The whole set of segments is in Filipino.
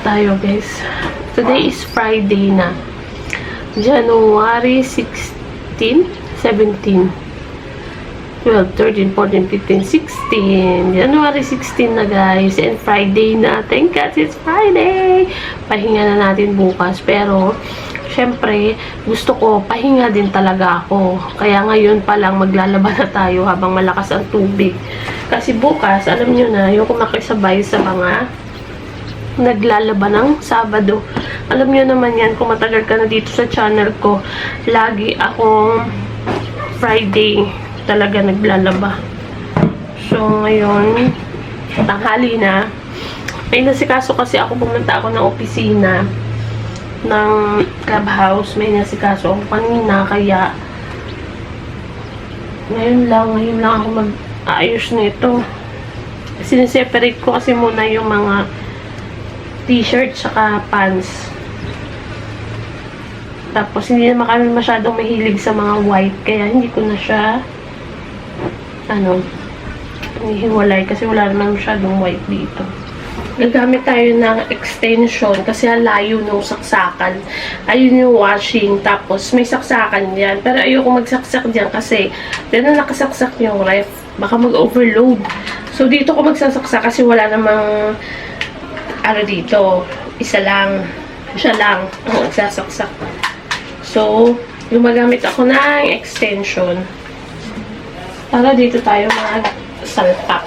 tayo guys. Today is Friday na. January 16, 17, 12, 13, 14, 15, 16. January 16 na guys. And Friday na. Thank God it's Friday. Pahinga na natin bukas. Pero, syempre, gusto ko, pahinga din talaga ako. Kaya ngayon pa lang maglalaba na tayo habang malakas ang tubig. Kasi bukas, alam nyo na, yung kumakisabay sa mga naglalaba ng Sabado. Alam nyo naman yan, kung matagal ka na dito sa channel ko, lagi akong Friday talaga naglalaba. So, ngayon, tanghali na. May nasikaso kasi ako, pumunta ako ng opisina ng clubhouse. May nasikaso ako kanina, kaya ngayon lang ako mag-aayos nito. Sineseparate ko kasi muna yung mga t-shirt saka pants. Tapos hindi naman kami masyadong mahilig sa mga white, kaya hindi ko na siya hihiwalay kasi wala naman masyadong white dito. Gagamit tayo ng extension kasi layo ng saksakan. Ayun yung washing, tapos may saksakan yan. Pero ayoko magsaksak dyan kasi dyan na nakasaksak yung ref, baka mag-overload. So dito ko magsasaksak kasi wala namang dito, siya lang ang magsasaksak. So, gumagamit ako ng extension para dito tayo mag-salpak.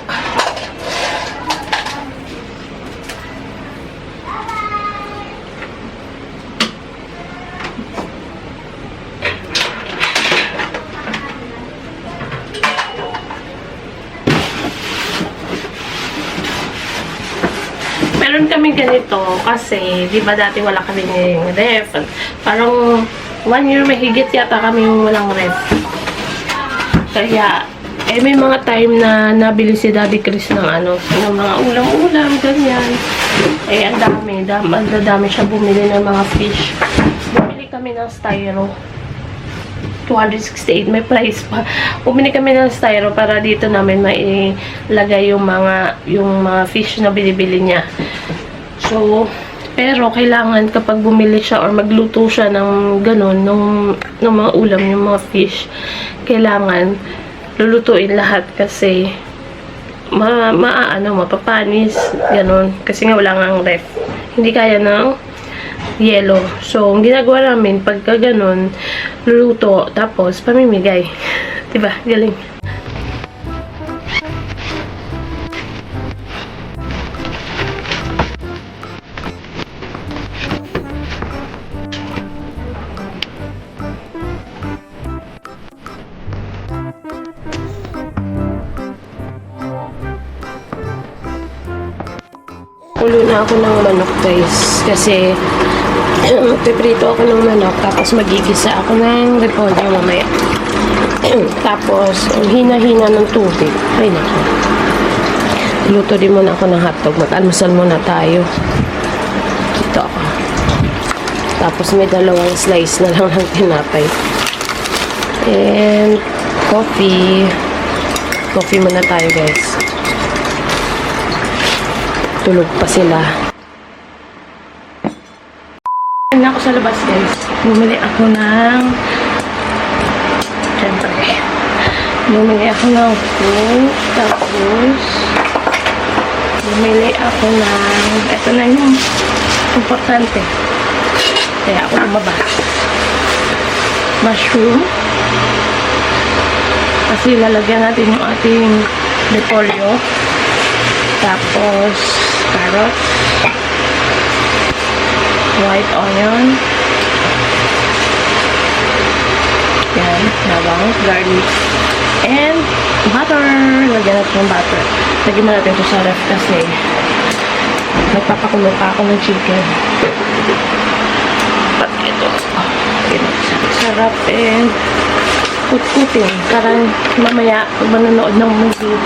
Meron kami ganito kasi, di ba dati wala kami ng ref. Parang 1 year mahigit yata kami walang ref. Kaya, may mga time na nabili si Daddy Chris ng ng mga ulam-ulam, ganyan. Ang dami siya bumili ng mga fish. Bumili kami ng styro. 268, may price pa. Bumili kami ng styro para dito namin mailagay yung mga fish na binibili niya. So, pero kailangan kapag bumili siya or magluto siya ng ganun, ng mga ulam, yung mga fish, kailangan lulutuin lahat kasi mapapanis, ganun. Kasi nga wala nga ang ref. Hindi kaya ng yellow. So, ang ginagawa namin, pagka ganun, luluto, tapos pamimigay. Diba? Galing. Ulo na ako ng manok guys kasi magpiprito ako ng manok tapos magigisa ako ng repolyo mamaya. Tapos ang hina-hina ng tubig. Ay naku. Luto din muna ako ng hotdog. Mag-almusal muna tayo. Dito ako. Tapos may 2 slice na lang ng tinapay. And coffee. Coffee muna tayo guys. Tulog pa sila. Hindi ako sa labas guys. Bumili ako ng food. Tapos bumili ako ng ito na yung importante. Kaya ako lumabas. Mushroom. Kasi lalagyan natin yung ating repolyo. Tapos carrots, white onion, yan, bawang, garlic, and butter. Lagyan natin yung butter. Lagyan mo natin ito sa ref kasi nagpapakulo pa ako ng chicken. But ito, sarap and kut-kutin. Parang mamaya manonood ng movie.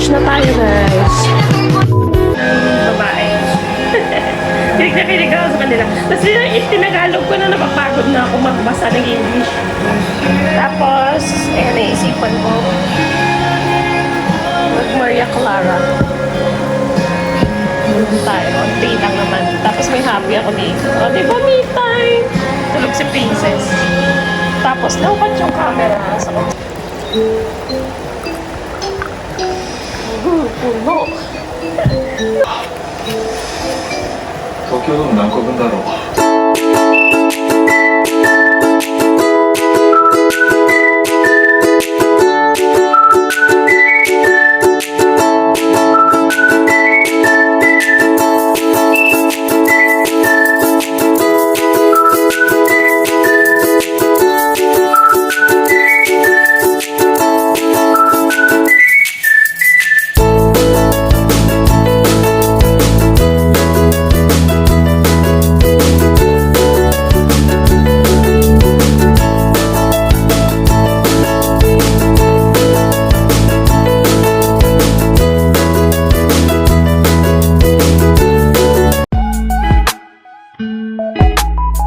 Lunch na tayo, guys. Babae. Kinig na kinig ako sa kanila. Tapos itinagalog ko na napapagod na ako magbasa ng English. Tapos, ayan, naisipan ko. Mag Maria Clara. Tayo, konti lang naman. Tapos may happy ako dito. O, di ba, me time? Tulog si Princess. Tapos, naupat yung camera. So, puno. 東京ドーム何個分だろう。